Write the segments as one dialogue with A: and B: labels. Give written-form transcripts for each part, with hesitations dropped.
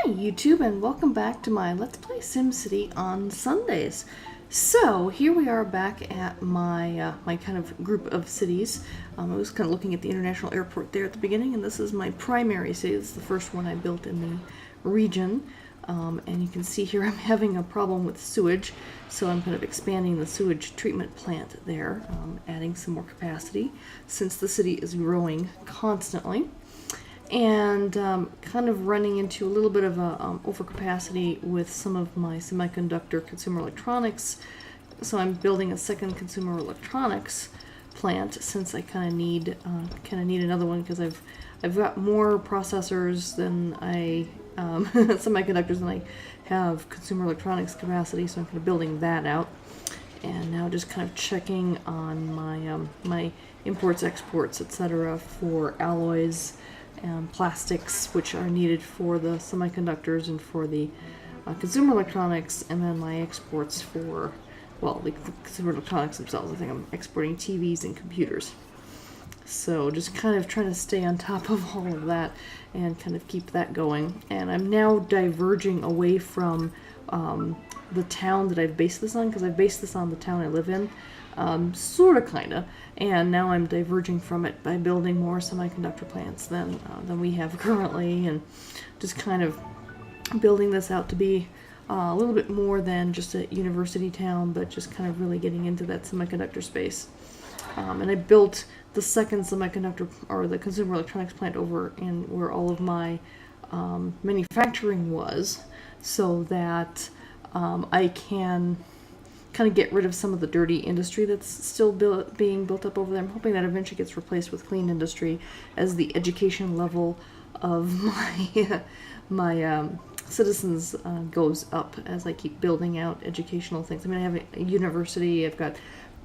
A: Hi YouTube, and welcome back to my Let's Play SimCity on Sundays. So here we are back at my my kind of group of cities. I was kind of looking at the international airport there at the beginning, and this is my primary city. This is the first one I built in the region. And you can see here I'm having a problem with sewage, so I'm kind of expanding the sewage treatment plant there, adding some more capacity since the city is growing constantly. And kind of running into a little bit of a overcapacity with some of my semiconductor consumer electronics. So I'm building a second consumer electronics plant since I kind of need another one, because I've got more processors than I semiconductors than I have consumer electronics capacity. So I'm kind of building that out, and now just kind of checking on my my imports, exports, etc. for alloys and plastics, which are needed for the semiconductors and for the consumer electronics, and then my exports for, well, the consumer electronics themselves. I think I'm exporting TVs and computers. So just kind of trying to stay on top of all of that and kind of keep that going. And I'm now diverging away from the town that I've based this on, because I've based this on the town I live in, sort of, kind of, and now I'm diverging from it by building more semiconductor plants than we have currently, and just kind of building this out to be a little bit more than just a university town, but just kind of really getting into that semiconductor space. And I built the second semiconductor, or the consumer electronics plant, over in where all of my manufacturing was, so that I can kind of get rid of some of the dirty industry that's still being built up over there. I'm hoping that eventually gets replaced with clean industry as the education level of my citizens goes up, as I keep building out educational things. I mean, I have a university, I've got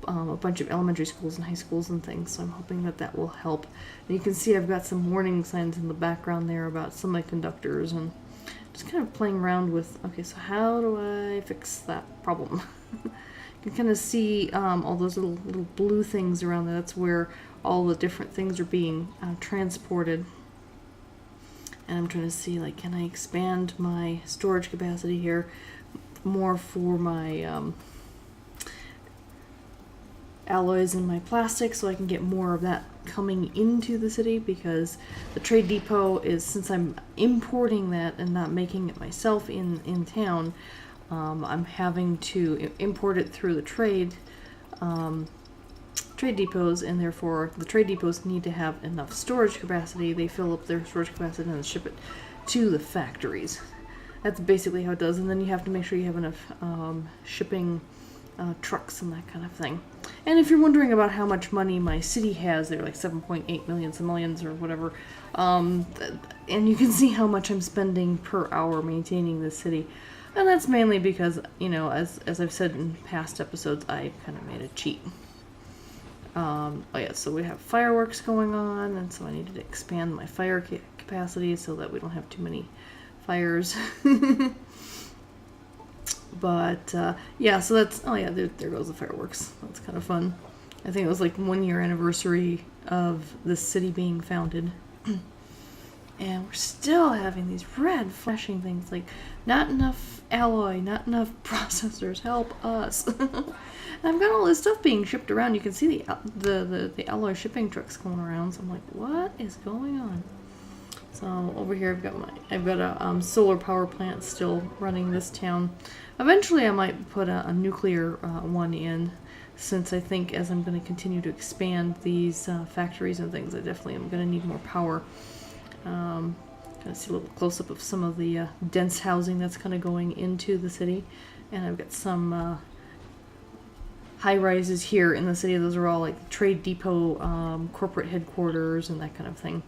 A: a bunch of elementary schools and high schools and things, so I'm hoping that that will help. And you can see I've got some warning signs in the background there about semiconductors, and just kind of playing around with, okay, so how do I fix that problem? You can kind of see all those little blue things around there. That's where all the different things are being transported. And I'm trying to see, like, can I expand my storage capacity here more for my alloys and my plastics, so I can get more of that coming into the city, because the trade depot is, since I'm importing that and not making it myself in town, I'm having to import it through the trade depots, and therefore the trade depots need to have enough storage capacity. They fill up their storage capacity and then ship it to the factories. That's basically how it does, and then you have to make sure you have enough shipping trucks and that kind of thing. And if you're wondering about how much money my city has, they're like 7.8 million simoleons or whatever, and you can see how much I'm spending per hour maintaining this city. And that's mainly because, you know, as I've said in past episodes, I kind of made a cheat. Oh yeah, so we have fireworks going on, and so I needed to expand my fire capacity so that we don't have too many fires. But yeah, so that's, oh yeah, there goes the fireworks. That's kind of fun. I think it was like 1 year anniversary of this city being founded. And we're still having these red flashing things, like, not enough alloy, not enough processors, help us. And I've got all this stuff being shipped around. You can see the alloy shipping trucks going around, so I'm like, what is going on? So over here I've got a solar power plant still running this town. Eventually I might put a nuclear one in, since I think as I'm going to continue to expand these factories and things, I definitely am going to need more power. Kind of see a little close-up of some of the dense housing that's kind of going into the city. And I've got some high-rises here in the city. Those are all like trade depot, corporate headquarters, and that kind of thing.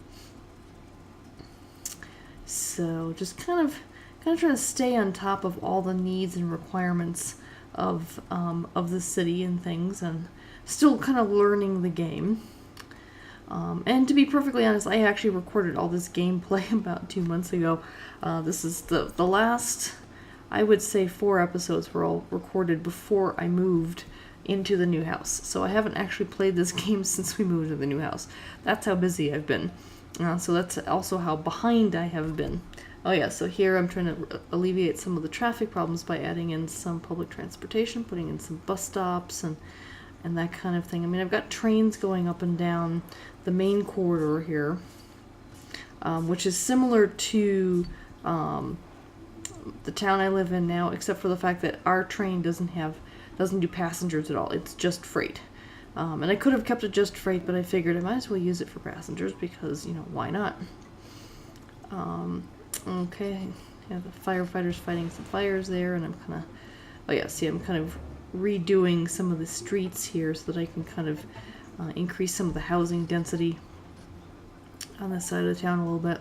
A: So just kind of trying to stay on top of all the needs and requirements of the city and things, and still kind of learning the game. And to be perfectly honest, I actually recorded all this gameplay about 2 months ago. This is the last, I would say, 4 episodes were all recorded before I moved into the new house. So I haven't actually played this game since we moved to the new house. That's how busy I've been. So that's also how behind I have been. Oh yeah, so here I'm trying to alleviate some of the traffic problems by adding in some public transportation, putting in some bus stops and that kind of thing. I mean, I've got trains going up and down the main corridor here, which is similar to the town I live in now, except for the fact that our train doesn't do passengers at all. It's just freight. And I could have kept it just freight, but I figured I might as well use it for passengers because, why not? Okay, yeah, the firefighters fighting some fires there, and I'm kind of redoing some of the streets here so that I can kind of increase some of the housing density on this side of the town a little bit.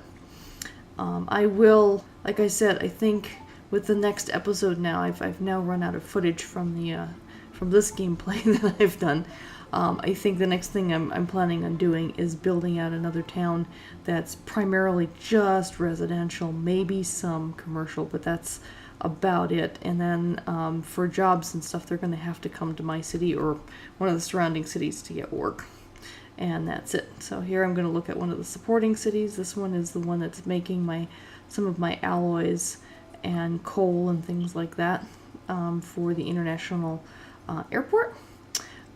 A: I will, like I said, I think with the next episode now, I've now run out of footage from this gameplay that I've done. I think the next thing I'm planning on doing is building out another town that's primarily just residential, maybe some commercial, but that's about it. And then for jobs and stuff, they're going to have to come to my city or one of the surrounding cities to get work. And that's it. So here I'm going to look at one of the supporting cities. This one is the one that's making some of my alloys and coal and things like that for the international airport.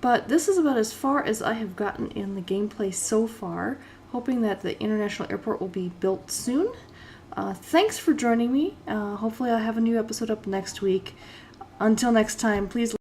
A: But this is about as far as I have gotten in the gameplay so far, hoping that the international airport will be built soon. Thanks for joining me. Hopefully I'll have a new episode up next week. Until next time, please